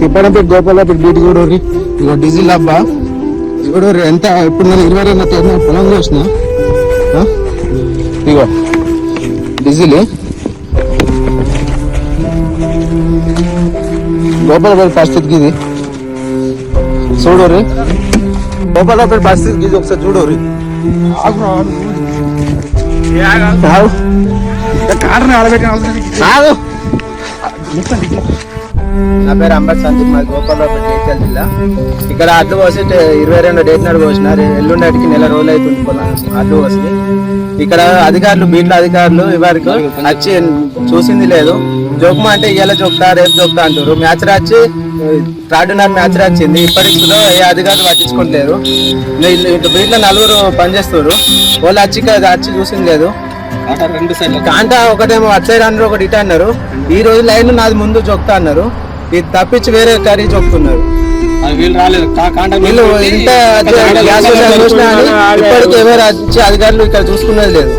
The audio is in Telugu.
తిప్పడంపేట గోపాలపేట బీటి కూడా ఇగో డీజిల్ డబ్బా ఇప్పుడు ఎంత ఇప్పుడు నేను 22 పొలం చూసిన ఇగో డీజిల్ గోపాలపేట పరిస్థితికి ఇది చూడరు గోపాలపేట పరిస్థితికి ఇది ఒకసారి చూడరు నా పేరు అంబట్ సందీప్, మాది గోపాలపేట జగిత్యాల జిల్లా. ఇక్కడ అడ్లు పోసి 22 డేట్ నాడు పోసినారు. ఎల్లుండికి నెల రోజులు అవుతుంది అడ్లు పోసి. ఇక్కడ అధికారులు బీట్ల అధికారులు ఇవరికి వచ్చి చూసింది లేదు. జోకుమా అంటే ఇవాళ జోక్తా రేపు జోక్తా అంటారు. మ్యాచ్ రాచి 3:30 మ్యాచ్ రాచింది. ఇప్పటికి కూడా ఏ అధికారులు పట్టించుకోవట్లేరు. బీట్ల 4 పనిచేస్తారు. వాళ్ళు వచ్చి చూసింది లేదు. కాంటా ఒకటేమో అటు సైడ్ అన్నారు, ఒకటి ఇటు అన్నారు. ఈ రోజు లైన్ నాది ముందు జోక్తా అన్నారు. ఇది తప్పించి వేరే కర్రీ చొప్పుతున్నారు. వీళ్ళు ఇంత గ్యాస్ చూసినా ఇప్పటికీ ఎవరు వచ్చి అధికారులు ఇక్కడ చూసుకున్నది లేదు.